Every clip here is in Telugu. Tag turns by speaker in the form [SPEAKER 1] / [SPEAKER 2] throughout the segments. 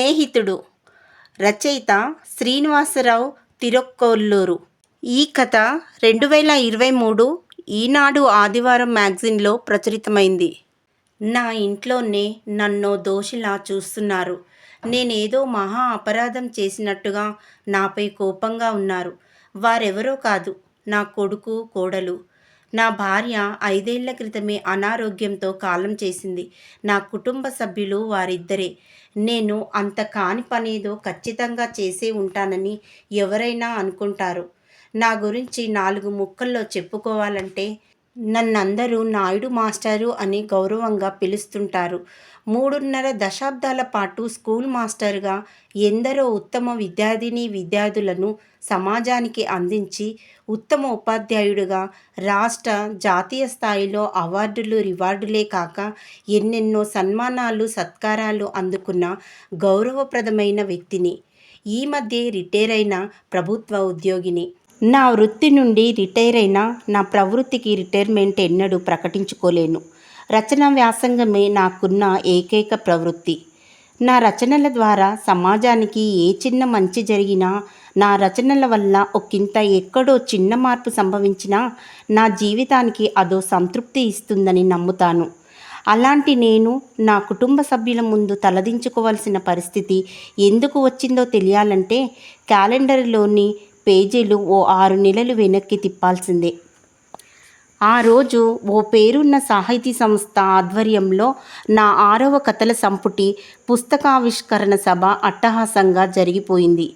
[SPEAKER 1] స్నేహితుడు. రచయిత శ్రీనివాసరావు తిరుక్కొల్లూరు. ఈ కథ 2023 ఈనాడు ఆదివారం మ్యాగజైన్లో ప్రచురితమైంది. నా ఇంట్లోనే నన్నో దోషిలా చూస్తున్నారు. నేనేదో మహా అపరాధం చేసినట్టుగా నాపై కోపంగా ఉన్నారు. వారెవరో కాదు, నా కొడుకు, కోడలు. నా భార్య 5 ఏళ్ల క్రితమే అనారోగ్యంతో కాలం చేసింది. నా కుటుంబ సభ్యులు వారిద్దరే. నేను అంత కాని పనేదో ఖచ్చితంగా చేసే ఉంటానని ఎవరైనా అనుకుంటారు. నా గురించి 4 ముక్కల్లో చెప్పుకోవాలంటే నన్నందరూ నాయుడు మాస్టారు అని గౌరవంగా పిలుస్తుంటారు. 3.5 దశాబ్దాల పాటు స్కూల్ మాస్టర్గా ఎందరో ఉత్తమ విద్యార్థినీ విద్యార్థులను సమాజానికి అందించి, ఉత్తమ ఉపాధ్యాయుడిగా రాష్ట్ర, జాతీయ స్థాయిలో అవార్డులు, రివార్డులే కాక ఎన్నెన్నో సన్మానాలు, సత్కారాలు అందుకున్న గౌరవప్రదమైన వ్యక్తిని. ఈ మధ్యే రిటైర్ అయిన ప్రభుత్వ ఉద్యోగిని. నా వృత్తి నుండి రిటైర్ అయినా నా ప్రవృత్తికి రిటైర్మెంట్ ఎన్నడూ ప్రకటించుకోలేను. రచనా వ్యాసంగమే నాకున్న ఏకైక ప్రవృత్తి. నా రచనల ద్వారా సమాజానికి ఏ చిన్న మంచి జరిగినా, నా రచనల వల్ల ఒకింత ఎక్కడో చిన్న మార్పు సంభవించినా నా జీవితానికి అదో సంతృప్తి ఇస్తుందని నమ్ముతాను. అలాంటి నేను నా కుటుంబ సభ్యుల ముందు తలదించుకోవాల్సిన పరిస్థితి ఎందుకు వచ్చిందో తెలియాలంటే క్యాలెండర్లోని పేజీలు ఓ 6 నెలలు వెనక్కి తిప్పాల్సిందే. ఆ రోజు ఓ పేరున్న సాహితీ సంస్థ ఆధ్వర్యంలో నా 6వ కథల సంపుటి పుస్తకావిష్కరణ సభ అట్టహాసంగా జరిగిపోయింది.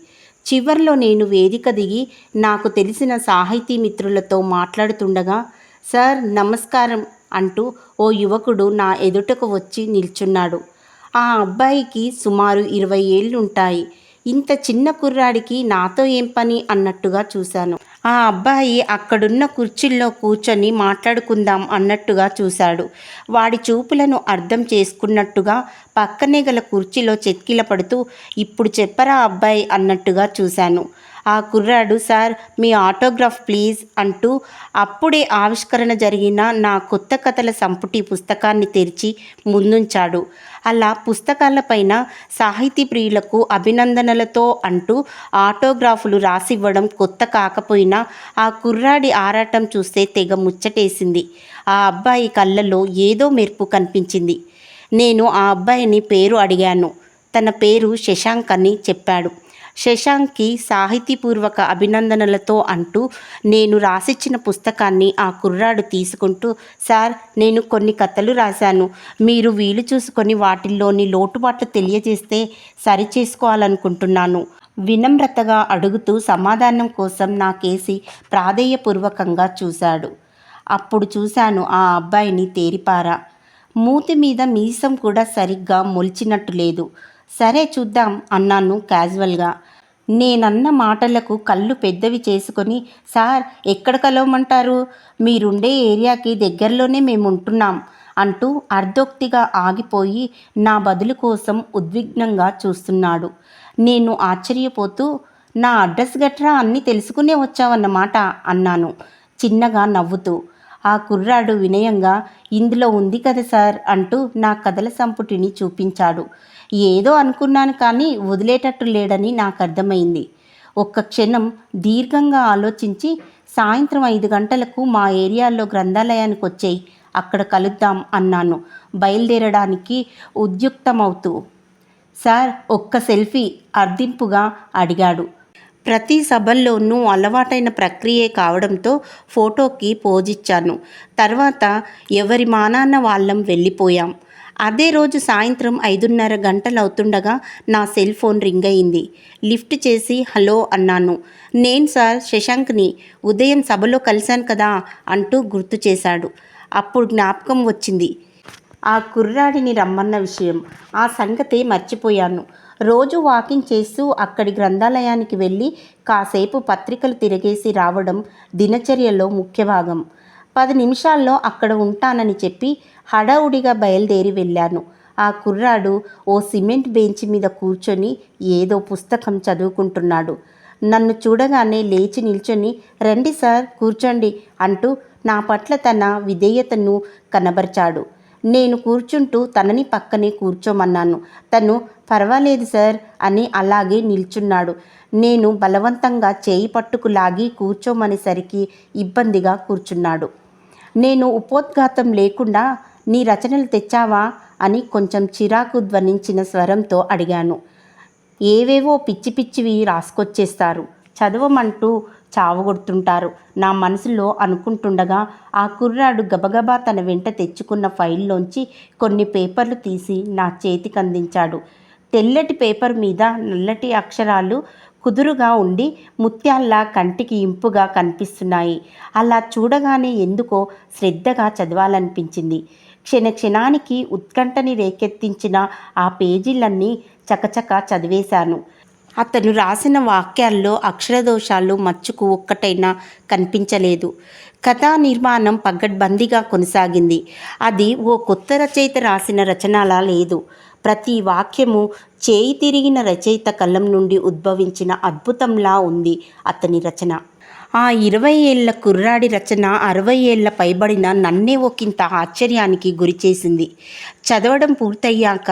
[SPEAKER 1] చివర్లో నేను వేదిక దిగి నాకు తెలిసిన సాహితీ మిత్రులతో మాట్లాడుతుండగా, సార్ నమస్కారం అంటూ ఓ యువకుడు నా ఎదుటకు వచ్చి నిల్చున్నాడు. ఆ అబ్బాయికి సుమారు 20 ఏళ్లుంటాయి. ఇంత చిన్న కుర్రాడికి నాతో ఏం పని అన్నట్టుగా చూశాను. ఆ అబ్బాయి అక్కడున్న కుర్చీల్లో కూర్చొని మాట్లాడుకుందాం అన్నట్టుగా చూశాడు. వాడి చూపులను అర్థం చేసుకున్నట్టుగా పక్కనే గల కుర్చీలో చెక్కిలపడుతూ ఇప్పుడు చెప్పరా అబ్బాయి అన్నట్టుగా చూశాను. ఆ కుర్రాడు సార్ మీ ఆటోగ్రాఫ్ ప్లీజ్ అంటూ అప్పుడే ఆవిష్కరణ జరిగిన నా కొత్త కథల సంపుటి పుస్తకాన్ని తెరిచి ముందుంచాడు. అలా పుస్తకాలపైన సాహితీ ప్రియులకు అభినందనలతో అంటూ ఆటోగ్రాఫులు రాసివ్వడం కొత్త కాకపోయినా ఆ కుర్రాడి ఆరాటం చూస్తే తెగ ముచ్చటేసింది. ఆ అబ్బాయి కళ్ళల్లో ఏదో మెరుపు కనిపించింది. నేను ఆ అబ్బాయిని పేరు అడిగాను. తన పేరు శశాంక్ అని చెప్పాడు. శశాంక్కి సాహితీపూర్వక అభినందనలతో అంటూ నేను రాసిచ్చిన పుస్తకాన్ని ఆ కుర్రాడు తీసుకుంటూ, సార్ నేను కొన్ని కథలు రాశాను. మీరు వీలు చూసుకొని వాటిల్లోని లోటుపాట్లు తెలియజేస్తే సరిచేసుకోవాలనుకుంటున్నాను వినమ్రతగా అడుగుతూ సమాధానం కోసం నాకేసి ప్రాధేయపూర్వకంగా చూశాడు. అప్పుడు చూశాను ఆ అబ్బాయిని తేరిపారా. మూతి మీద మీసం కూడా సరిగ్గా మొలిచినట్టు లేదు. సరే చూద్దాం అన్నాను క్యాజువల్గా. నేనన్న మాటలకు కళ్ళు పెద్దవి చేసుకొని, సార్ ఎక్కడ కలవమంటారు? మీరుండే ఏరియాకి దగ్గరలోనే మేముంటున్నాం అంటూ అర్ధోక్తిగా ఆగిపోయి నా బదులు కోసం ఉద్విగ్నంగా చూస్తున్నాడు. నేను ఆశ్చర్యపోతూ, నా అడ్రస్ గట్రా అన్నీ తెలుసుకునే వచ్చావన్నమాట అన్నాను చిన్నగా నవ్వుతూ. ఆ కుర్రాడు వినయంగా ఇందులో ఉంది కదా సార్ అంటూ నా కథల సంపుటిని చూపించాడు. ఏదో అనుకున్నాను కానీ వదిలేటట్టు లేడని నాకు అర్థమైంది. ఒక్క క్షణం దీర్ఘంగా ఆలోచించి, సాయంత్రం 5 గంటలకు మా ఏరియాలో గ్రంథాలయానికి వచ్చేయి, అక్కడ కలుద్దాం అన్నాను బయలుదేరడానికి ఉద్యుక్తమవుతూ. సార్ ఒక్క సెల్ఫీ అర్థింపుగా అడిగాడు. ప్రతి సభల్లోనూ అలవాటైన ప్రక్రియే కావడంతో ఫోటోకి పోజిచ్చాను. తర్వాత ఎవరి మానాన్న వాళ్ళం వెళ్ళిపోయాం. అదే రోజు సాయంత్రం 5:30 గంటలవుతుండగా నా సెల్ ఫోన్ రింగ్ అయింది. లిఫ్ట్ చేసి హలో అన్నాను. నేను సార్ శశాంక్ని, ఉదయం సభలో కలిశాను కదా అంటూ గుర్తు చేశాడు. అప్పుడు జ్ఞాపకం వచ్చింది ఆ కుర్రాడిని రమ్మన్న విషయం. ఆ సంగతే మర్చిపోయాను. రోజు వాకింగ్ చేస్తూ అక్కడి గ్రంథాలయానికి వెళ్ళి కాసేపు పత్రికలు తిరగేసి రావడం దినచర్యలో ముఖ్య భాగం. 10 నిమిషాల్లో అక్కడ ఉంటానని చెప్పి హడావుడిగా బయలుదేరి వెళ్ళాను. ఆ కుర్రాడు ఓ సిమెంట్ బెంచ్ మీద కూర్చొని ఏదో పుస్తకం చదువుకుంటున్నాడు. నన్ను చూడగానే లేచి నిల్చొని రండి సార్ కూర్చోండి అంటూ నా పట్ల తన విధేయతను కనబరిచాడు. నేను కూర్చుంటూ తనని పక్కనే కూర్చోమన్నాను. తను పర్వాలేదు సార్ అని అలాగే నిల్చున్నాడు. నేను బలవంతంగా చేయి పట్టుకు లాగి కూర్చోమనేసరికి ఇబ్బందిగా కూర్చున్నాడు. నేను ఉపోద్ఘాతం లేకుండా నీ రచనలు తెచ్చావా అని కొంచెం చిరాకు ధ్వనించిన స్వరంతో అడిగాను. ఏవేవో పిచ్చి పిచ్చివి రాసుకొచ్చేస్తారు, చదవమంటూ చావగొడుతుంటారు నా మనసులో అనుకుంటుండగా ఆ కుర్రాడు గబగబా తన వెంట తెచ్చుకున్న ఫైల్లోంచి కొన్ని పేపర్లు తీసి నా చేతికి అందించాడు. తెల్లటి పేపర్ మీద నల్లటి అక్షరాలు కుదురుగా ఉండి ముత్యాల్లా కంటికి ఇంపుగా కనిపిస్తున్నాయి. అలా చూడగానే ఎందుకో శ్రద్ధగా చదవాలనిపించింది. క్షణానికి ఉత్కంఠని రేకెత్తించిన ఆ పేజీలన్నీ చకచక చదివేశాను. అతను రాసిన వాక్యాల్లో అక్షరదోషాలు మచ్చుకు ఒక్కటైనా కనిపించలేదు. కథా నిర్మాణం పగడ్బందీగా కొనసాగింది. అది ఓ కొత్త రచయిత రాసిన రచనలా లేదు. ప్రతి వాక్యము చేయి తిరిగిన రచయిత కలం నుండి ఉద్భవించిన అద్భుతంలా ఉంది అతని రచన. ఆ 20 ఏళ్ల కుర్రాడి రచన 60 ఏళ్ల పైబడిన నన్నే ఒకంత ఆశ్చర్యానికి గురిచేసింది. చదవడం పూర్తయ్యాక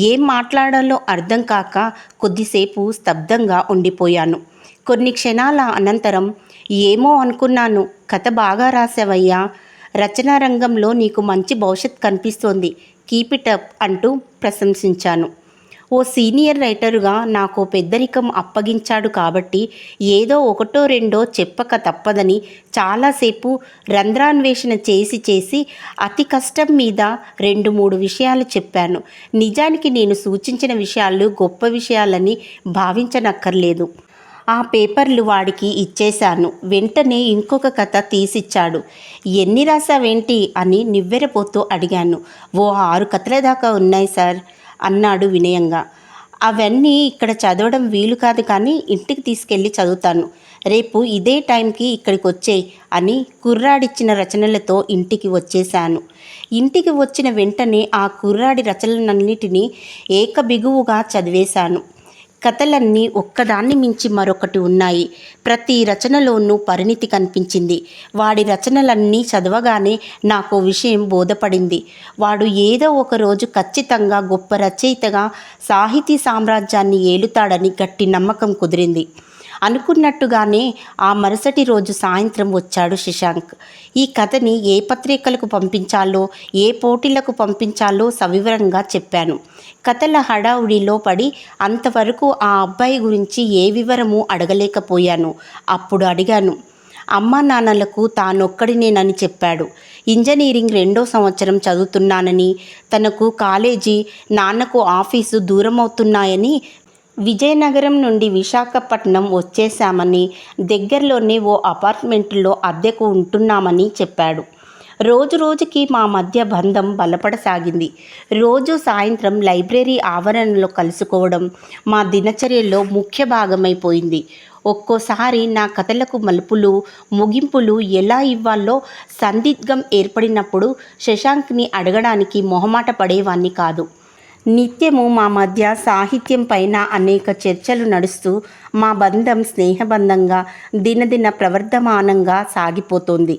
[SPEAKER 1] ఏం మాట్లాడాలో అర్థం కాక కొద్దిసేపు స్తబ్దంగా ఉండిపోయాను. కొన్ని క్షణాల అనంతరం ఏమో అనుకున్నాను, కథ బాగా రాసావయ్యా, రచనా రంగంలో నీకు మంచి భవిష్యత్ కనిపిస్తోంది, కీప్ ఇట్ అప్ అంటూ ప్రశంసించాను. ఓ సీనియర్ రైటరుగా నాకు పెద్దరికం అప్పగించాడు కాబట్టి ఏదో ఒకటో రెండో చెప్పక తప్పదని చాలాసేపు రంధ్రాన్వేషణ చేసి అతి కష్టం మీద 2-3 విషయాలు చెప్పాను. నిజానికి నేను సూచించిన విషయాలు గొప్ప విషయాలని భావించనక్కర్లేదు. ఆ పేపర్లు వాడికి ఇచ్చేశాను. వెంటనే ఇంకొక కథ తీసిచ్చాడు. ఎన్ని రాసావేంటి అని నివ్వెరపోతూ అడిగాను. ఓ 6 కథల దాకా ఉన్నాయి సార్ అన్నాడు వినయంగా. అవన్నీ ఇక్కడ చదవడం వీలు కాదు, కానీ ఇంటికి తీసుకెళ్ళి చదువుతాను. రేపు ఇదే టైంకి ఇక్కడికి వచ్చేయి అని కుర్రాడిచ్చిన రచనలతో ఇంటికి వచ్చేశాను. ఇంటికి వచ్చిన వెంటనే ఆ కుర్రాడి రచనలన్నిటినీ ఏకబిగువుగా చదివేశాను. కథలన్నీ ఒక్కదాన్ని మించి మరొకటి ఉన్నాయి. ప్రతి రచనలోనూ పరిణితి కనిపించింది. వాడి రచనలన్నీ చదవగానే నాకు విషయం బోధపడింది. వాడు ఏదో ఒక రోజు ఖచ్చితంగా గొప్ప రచయితగా సాహితీ సామ్రాజ్యాన్ని ఏలుతాడని గట్టి నమ్మకం కుదిరింది. అనుకున్నట్టుగానే ఆ మరుసటి రోజు సాయంత్రం వచ్చాడు శశాంక్. ఈ కథని ఏ పత్రికలకు పంపించాలో, ఏ పోటీలకు పంపించాలో సవివరంగా చెప్పాను. కథల హడావుడిలో పడి అంతవరకు ఆ అబ్బాయి గురించి ఏ వివరము అడగలేకపోయాను. అప్పుడు అడిగాను. అమ్మా నాన్నలకు తానొక్కడినేనని చెప్పాడు. ఇంజనీరింగ్ 2వ సంవత్సరం చదువుతున్నానని, తనకు కాలేజీ, నాన్నకు ఆఫీసు దూరమవుతున్నాయని, విజయనగరం నుండి విశాఖపట్నం వచ్చేశామని, దగ్గరలోనే ఓ అపార్ట్మెంట్లో అద్దెకు ఉంటున్నామని చెప్పాడు. రోజుకి మా మధ్య బంధం బలపడసాగింది. రోజు సాయంత్రం లైబ్రరీ ఆవరణలో కలుసుకోవడం మా దినచర్యలో ముఖ్య భాగమైపోయింది. ఒక్కోసారి నా కథలకు మలుపులు, ముగింపులు ఎలా ఇవ్వాలో సందిగ్ధం ఏర్పడినప్పుడు శశాంక్ని అడగడానికి మొహమాట పడేవాణ్ణి కాదు. నిత్యము మా మధ్య సాహిత్యం పైన అనేక చర్చలు నడుస్తూ మా బంధం స్నేహబంధంగా దినదిన ప్రవర్ధమానంగా సాగిపోతోంది.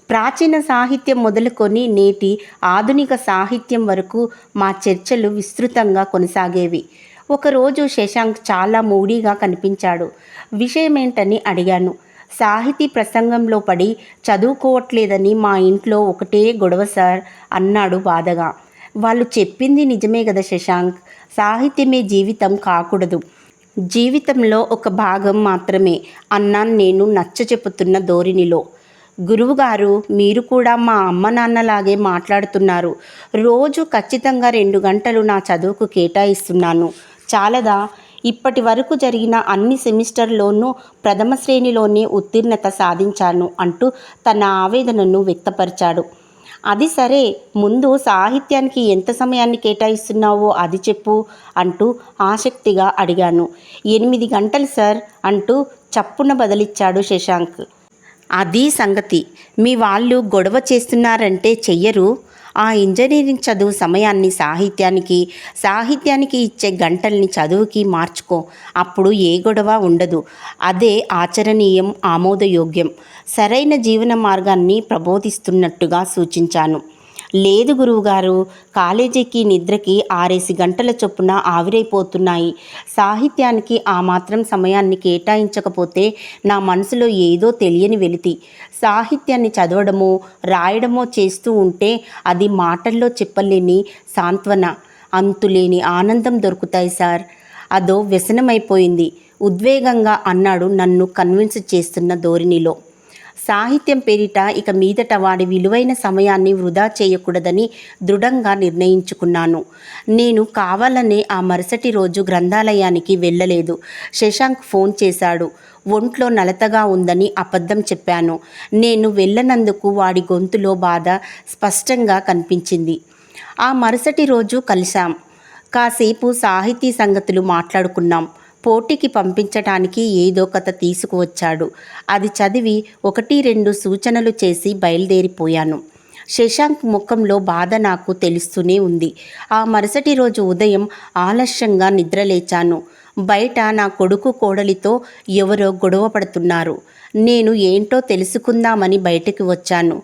[SPEAKER 1] ప్రాచీన సాహిత్యం మొదలుకొని నేటి ఆధునిక సాహిత్యం వరకు మా చర్చలు విస్తృతంగా కొనసాగేవి. ఒకరోజు శశాంక్ చాలా మూడీగా కనిపించాడు. విషయమేంటని అడిగాను. సాహితీ ప్రసంగంలో పడి చదువుకోవట్లేదని మా ఇంట్లో ఒకటే గొడవ సార్ అన్నాడు బాధగా. వాళ్ళు చెప్పింది నిజమే కదా శశాంక్, సాహిత్యమే జీవితం కాకూడదు, జీవితంలో ఒక భాగం మాత్రమే అన్నాను నేను నచ్చచెప్పుతున్న ధోరణిలో. గురువుగారు, మీరు కూడా మా అమ్మ నాన్నలాగే మాట్లాడుతున్నారు. రోజు ఖచ్చితంగా 2 గంటలు నా చదువుకు కేటాయిస్తున్నాను. చాలదా? ఇప్పటి వరకు జరిగిన అన్ని సెమిస్టర్లోనూ ప్రథమ శ్రేణిలోనే ఉత్తీర్ణత సాధించాను అంటూ తన ఆవేదనను వ్యక్తపరిచాడు. అది సరే, ముందు సాహిత్యానికి ఎంత సమయాన్ని కేటాయిస్తున్నావో అది చెప్పు అంటూ ఆసక్తిగా అడిగాను. 8 గంటలు సార్ అంటూ చప్పున బదిలిచ్చాడు శశాంక్. అది సంగతి. మీ వాళ్ళు గొడవ చేస్తున్నారంటే చెయ్యరు. ఆ ఇంజనీరింగ్ చదువు సమయాన్ని సాహిత్యానికి ఇచ్చే గంటల్ని చదువుకి మార్చుకో. అప్పుడు ఏ గొడవ ఉండదు. అదే ఆచరణీయం, ఆమోదయోగ్యం, సరైన జీవన మార్గాన్ని ప్రబోధిస్తున్నట్టుగా సూచించాను. లేదు గురువుగారు, కాలేజీకి నిద్రకి 6 గంటల చొప్పున ఆవిరైపోతున్నాయి. సాహిత్యానికి ఆ మాత్రం సమయాన్ని కేటాయించకపోతే నా మనసులో ఏదో తెలియని వెలితి. సాహిత్యాన్ని చదవడమో రాయడమో చేస్తూ ఉంటే అది మాటల్లో చెప్పలేని సాంత్వన, అంతులేని ఆనందం దొరుకుతాయి సార్. అదో వ్యసనమైపోయింది ఉద్వేగంగా అన్నాడు నన్ను కన్విన్స్ చేస్తున్న ధోరణిలో. సాహిత్యం పేరిట ఇక మీదట వాడి విలువైన సమయాన్ని వృధా చేయకూడదని దృఢంగా నిర్ణయించుకున్నాను. నేను కావాలనే ఆ మరుసటి రోజు గ్రంథాలయానికి వెళ్ళలేదు. శశాంక్ ఫోన్ చేశాడు. ఒంట్లో నలతగా ఉందని అబద్ధం చెప్పాను. నేను వెళ్ళనందుకు వాడి గొంతులో బాధ స్పష్టంగా కనిపించింది. ఆ మరుసటి రోజు కలిశాం. కాసేపు సాహితీ సంగతులు మాట్లాడుకున్నాం. పోటీకి పంపించటానికి ఏదో కథ తీసుకువచ్చాడు. అది చదివి 1-2 సూచనలు చేసి బయలుదేరిపోయాను. శశాంక్ ముఖంలో బాధ నాకు తెలుస్తూనే ఉంది. ఆ మరుసటి రోజు ఉదయం ఆలస్యంగా నిద్రలేచాను. బయట నా కొడుకు కోడలితో ఎవరో గొడవ పడుతున్నారు. నేను ఏంటో తెలుసుకుందామని బయటికి వచ్చాను.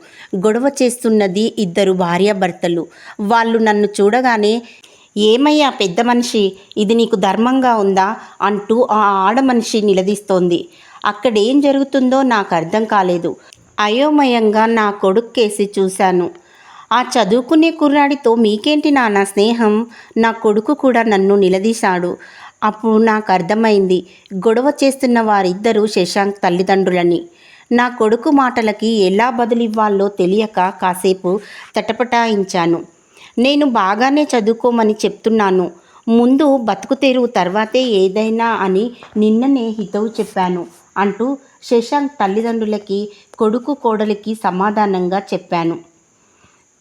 [SPEAKER 1] గొడవ చేస్తున్నది 2 భార్యాభర్తలు. వాళ్ళు నన్ను చూడగానే, ఏమయ్యా పెద్ద మనిషి, ఇది నీకు ధర్మంగా ఉందా అంటూ ఆ ఆడమనిషి నిలదీస్తోంది. అక్కడేం జరుగుతుందో నాకు అర్థం కాలేదు. అయోమయంగా నా కొడుక్కేసి చూశాను. ఆ చదువుకునే కుర్రాడితో మీకేంటి నాన్న స్నేహం? నా కొడుకు కూడా నన్ను నిలదీశాడు. అప్పుడు నాకు అర్థమైంది, గొడవ చేస్తున్న వారిద్దరూ శశాంక్ తల్లిదండ్రులని. నా కొడుకు మాటలకి ఎలా బదులివ్వాలో తెలియక కాసేపు తటపటాయించాను. నేను బాగానే చదువుకోమని చెప్తున్నాను. ముందు బతుకు తెరువు, తర్వాతే ఏదైనా అని నిన్ననే హితవు చెప్పాను అంటూ శశాంక్ తల్లిదండ్రులకి కొడుకు కోడలికి సమాధానంగా చెప్పాను.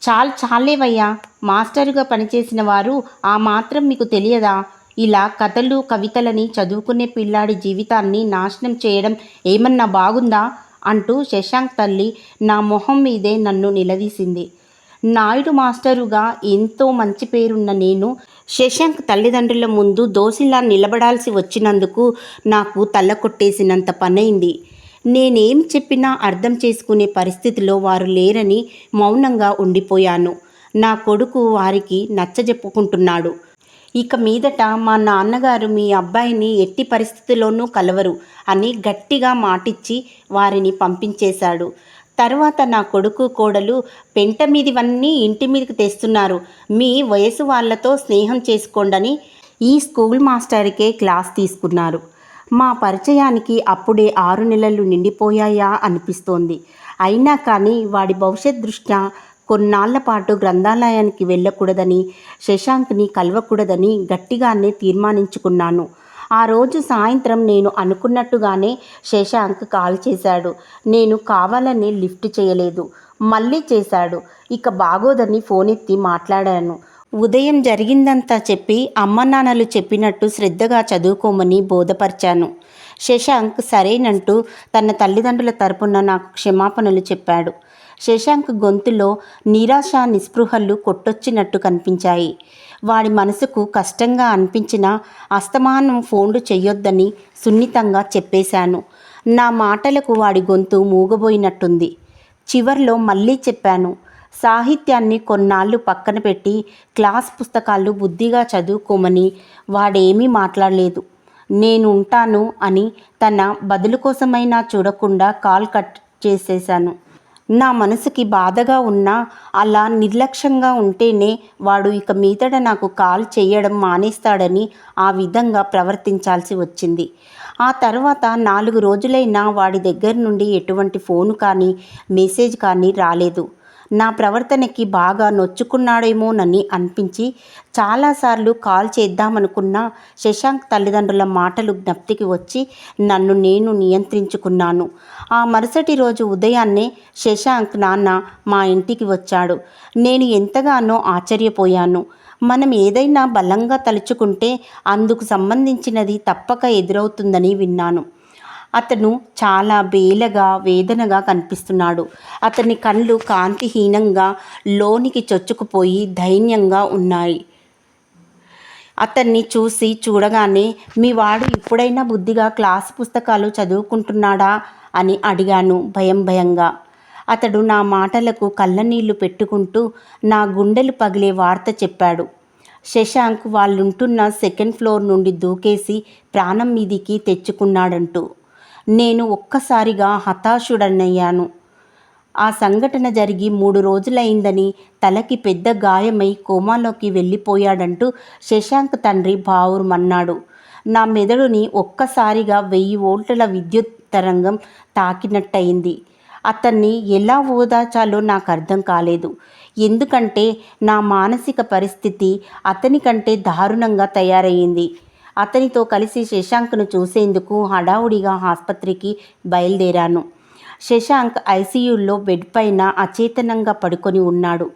[SPEAKER 1] చాలేవయ్యా, మాస్టరుగా పనిచేసిన వారు ఆ మాత్రం మీకు తెలియదా? ఇలా కథలు కవితలని చదువుకునే పిల్లాడి జీవితాన్ని నాశనం చేయడం ఏమన్నా బాగుందా అంటూ శశాంక్ తల్లి నా మొహం మీదే నన్ను నిలదీసింది. నాయుడు మాస్టరుగా ఎంతో మంచి పేరున్న నేను శశాంక్ తల్లిదండ్రుల ముందు దోసిలా నిలబడాల్సి వచ్చినందుకు నాకు తల కొట్టేసినంత పనైంది. నేనేం చెప్పినా అర్థం చేసుకునే పరిస్థితిలో వారు లేరని మౌనంగా ఉండిపోయాను. నా కొడుకు వారికి నచ్చజెప్పుకుంటున్నాడు. ఇక మీదట మా నాన్నగారు మీ అబ్బాయిని ఎట్టి పరిస్థితుల్లోనూ కలవరు అని గట్టిగా మాటిచ్చి వారిని పంపించేశాడు. తర్వాత నా కొడుకు కోడలు పెంట మీదివన్నీ ఇంటి మీదకి తెస్తున్నారు, మీ వయసు వాళ్లతో స్నేహం చేసుకోండని ఈ స్కూల్ మాస్టర్కే క్లాస్ తీసుకున్నారు. మా పరిచయానికి అప్పుడే 6 నెలలు నిండిపోయాయా అనిపిస్తోంది. అయినా కానీ వాడి భవిష్యత్ దృష్ట్యా కొన్నాళ్ల పాటు గ్రంథాలయానికి వెళ్ళకూడదని, శశాంక్ని కలవకూడదని గట్టిగానే తీర్మానించుకున్నాను. ఆ రోజు సాయంత్రం నేను అనుకున్నట్టుగానే శశాంక్ కాల్ చేశాడు. నేను కావాలని లిఫ్ట్ చేయలేదు. మళ్ళీ చేశాడు. ఇక బాగోదని ఫోన్ ఎత్తి మాట్లాడాను. ఉదయం జరిగిందంతా చెప్పి అమ్మ నాన్నలు చెప్పినట్టు శ్రద్ధగా చదువుకోమని బోధపరిచాను. శశాంక్ సరేనంటూ తన తల్లిదండ్రుల తరపున నాకు క్షమాపణలు చెప్పాడు. శశాంక్ గొంతులో నిరాశ నిస్పృహలు కొట్టొచ్చినట్టు కనిపించాయి. వాడి మనసుకు కష్టంగా అనిపించినా అస్తమానం ఫోన్లు చెయ్యొద్దని సున్నితంగా చెప్పేశాను. నా మాటలకు వాడి గొంతు మూగబోయినట్టుంది. చివర్లో మళ్ళీ చెప్పాను, సాహిత్యాన్ని కొన్నాళ్ళు పక్కన పెట్టి క్లాస్ పుస్తకాలు బుద్ధిగా చదువుకోమని. వాడేమీ మాట్లాడలేదు. నేను ఉంటాను అని తన బదులు కోసమైనా చూడకుండా కాల్ కట్ చేసేశాను. నా మనసుకి బాధగా ఉన్నా అలా నిర్లక్ష్యంగా ఉంటేనే వాడు ఇక మీదట నాకు కాల్ చేయడం మానేస్తాడని ఆ విధంగా ప్రవర్తించాల్సి వచ్చింది. ఆ తర్వాత 4 రోజులైనా వాడి దగ్గర నుండి ఎటువంటి ఫోను కానీ మెసేజ్ కానీ రాలేదు. నా ప్రవర్తనకి బాగా నొచ్చుకున్నాడేమోనని అనిపించి చాలాసార్లు కాల్ చేద్దామనుకున్నా శశాంక్ తల్లిదండ్రుల మాటలు జ్ఞప్తికి వచ్చి నన్ను నేను నియంత్రించుకున్నాను. ఆ మరుసటి రోజు ఉదయాన్నే శశాంక్ నాన్న మా ఇంటికి వచ్చాడు. నేను ఎంతగానో ఆశ్చర్యపోయాను. మనం ఏదైనా బలంగా తలుచుకుంటే అందుకు సంబంధించినది తప్పక ఎదురవుతుందని విన్నాను. అతను చాలా బేలగా వేదనగా కనిపిస్తున్నాడు. అతని కళ్ళు కాంతిహీనంగా లోనికి చొచ్చుకుపోయి దైన్యంగా ఉన్నాయి. అతన్ని చూడగానే మీ వాడు ఇప్పుడైనా బుద్ధిగా క్లాసు పుస్తకాలు చదువుకుంటున్నాడా అని అడిగాను భయంగా. అతడు నా మాటలకు కళ్ళనీళ్లు పెట్టుకుంటూ నా గుండెలు పగిలే వార్త చెప్పాడు. శశాంక్ వాళ్ళుంటున్న సెకండ్ ఫ్లోర్ నుండి దూకేసి ప్రాణం మీదికి తెచ్చుకున్నాడంటూ. నేను ఒక్కసారిగా హతాశుడనయ్యాను. ఆ సంఘటన జరిగి 3 రోజులైందని, తలకి పెద్ద గాయమై కోమాలోకి వెళ్ళిపోయాడంటూ శశాంక్ తండ్రి బావురుమన్నాడు. నా మెదడుని ఒక్కసారిగా 1000 వోల్టుల విద్యుత్ తరంగం తాకినట్టయింది. అతన్ని ఎలా ఓదార్చాలో నాకు అర్థం కాలేదు. ఎందుకంటే నా మానసిక పరిస్థితి అతని కంటే దారుణంగా తయారయ్యింది. అతనితో కలిసి శశాంక్ను చూసేందుకు హడావుడిగా ఆస్పత్రికి బయలుదేరాను. శశాంక్ ఐసీయూలో బెడ్ పైన అచేతనంగా పడుకొని ఉన్నాడు.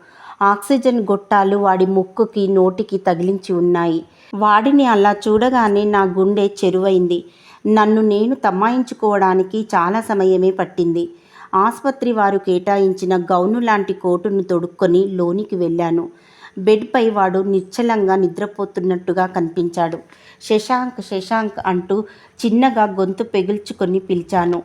[SPEAKER 1] ఆక్సిజన్ గొట్టాలు వాడి ముక్కుకి నోటికి తగిలించి ఉన్నాయి. వాడిని అలా చూడగానే నా గుండె చెరువైంది. నన్ను నేను తమాయించుకోవడానికి చాలా సమయమే పట్టింది. ఆస్పత్రి వారు కేటాయించిన గౌను లాంటి కోటును తొడుక్కొని లోనికి వెళ్ళాను. బెడ్పై వాడు నిశ్చలంగా నిద్రపోతున్నట్టుగా కనిపించాడు. శశాంక్ శశాంక్ అంటూ చిన్నగా గొంతు పెగిల్చుకొని పిలిచాను.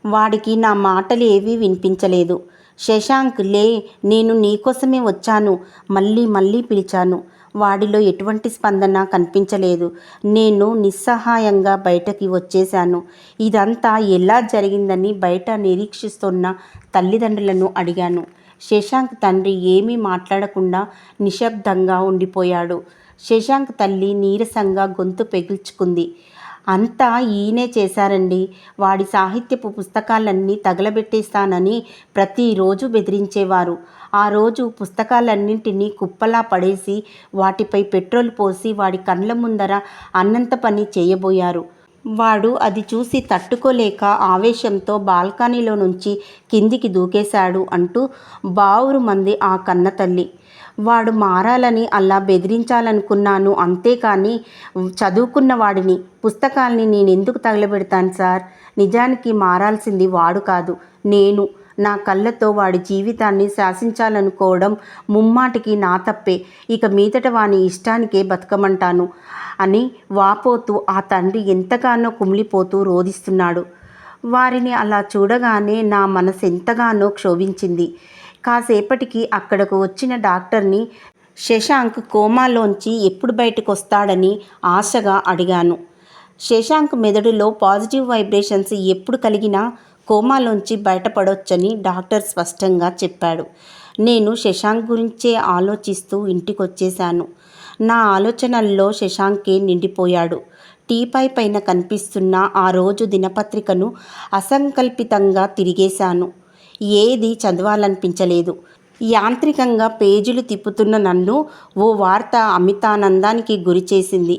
[SPEAKER 1] వాడికి నా మాటలు ఏవీ వినిపించలేదు. శశాంక్ లే, నేను నీకోసమే వచ్చాను మళ్ళీ మళ్ళీ పిలిచాను. వాడిలో ఎటువంటి స్పందన కనిపించలేదు. నేను నిస్సహాయంగా బయటకి వచ్చేశాను. ఇదంతా ఎలా జరిగిందని బయట నిరీక్షిస్తున్న తల్లిదండ్రులను అడిగాను. శశాంక్ తండ్రి ఏమీ మాట్లాడకుండా నిశ్శబ్దంగా ఉండిపోయాడు. శశాంక్ తల్లి నీరసంగా గొంతు పెగిల్చుకుంది. అంతా ఈయనే చేశారండి. వాడి సాహిత్యపు పుస్తకాలన్నీ తగలబెట్టేస్తానని ప్రతిరోజు బెదిరించేవారు. ఆ రోజు పుస్తకాలన్నింటినీ కుప్పలా పడేసి వాటిపై పెట్రోల్ పోసి వాడి కండ్ల ముందర అన్నంత పని చేయబోయారు. వాడు అది చూసి తట్టుకోలేక ఆవేశంతో బాల్కనీలో నుంచి కిందికి దూకేశాడు అంటూ బావురుమంది ఆ కన్నతల్లి. వాడు మారాలని అలా బెదిరించాలనుకున్నాను, అంతేకాని చదువుకున్న వాడిని, పుస్తకాల్ని నేనెందుకు తగలబెడతాను సార్? నిజానికి మారాల్సింది వాడు కాదు, నేను. నా కళ్ళతో వాడి జీవితాన్ని శాసించాలనుకోవడం ముమ్మాటికి నా తప్పే. ఇక మీదట వాని ఇష్టానికే బతకమంటాను అని వాపోతూ ఆ తండ్రి ఎంతగానో కుమిలిపోతూ రోదిస్తున్నాడు. వారిని అలా చూడగానే నా మనసు ఎంతగానో క్షోభించింది. కాసేపటికి అక్కడకు వచ్చిన డాక్టర్ని శశాంక్ కోమాలోంచి ఎప్పుడు బయటకు వస్తాడని ఆశగా అడిగాను. శశాంక్ మెదడులో పాజిటివ్ వైబ్రేషన్స్ ఎప్పుడు కలిగినా కోమాలోంచి బయటపడొచ్చని డాక్టర్ స్పష్టంగా చెప్పాడు. నేను శశాంక్ గురించే ఆలోచిస్తూ ఇంటికొచ్చేశాను. నా ఆలోచనల్లో శశాంకే నిండిపోయాడు. టీపాయ్ పైన కనిపిస్తున్న ఆ రోజు దినపత్రికను అసంకల్పితంగా తిరిగేశాను. ఏది చదవాలనిపించలేదు. యాంత్రికంగా పేజీలు తిప్పుతున్న నన్ను ఓ వార్త అమితానందానికి గురిచేసింది.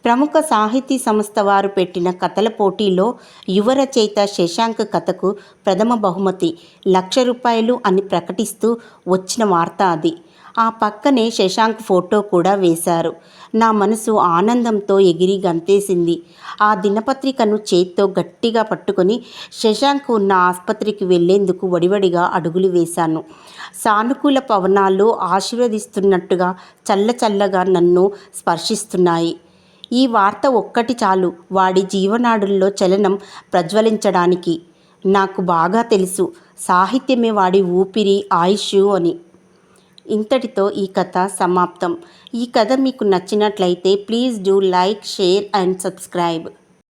[SPEAKER 1] ప్రముఖ సాహితీ సంస్థ వారు పెట్టిన కథల పోటీలో యువ రచయిత శశాంక్ కథకు ప్రథమ బహుమతి ₹1,00,000 అని ప్రకటిస్తూ వచ్చిన వార్త అది. ఆ పక్కనే శశాంక్ ఫోటో కూడా వేశారు. నా మనసు ఆనందంతో ఎగిరి గంతేసింది. ఆ దినపత్రికను చేత్తో గట్టిగా పట్టుకొని శశాంక్ ఉన్న ఆస్పత్రికి వెళ్లేందుకు వడివడిగా అడుగులు వేశాను. సానుకూల పవనాలు ఆశీర్వదిస్తున్నట్టుగా చల్లచల్లగా నన్ను స్పర్శిస్తున్నాయి. ఈ వార్త ఒక్కటి చాలు వాడి జీవనాడుల్లో చలనం ప్రజ్వలించడానికి. నాకు బాగా తెలుసు, సాహిత్యమే వాడి ఊపిరి, ఆయుష్ అని. ఇంతటితో ఈ కథ సమాప్తం. ఈ కథ మీకు నచ్చినట్లయితే please do like, share and subscribe.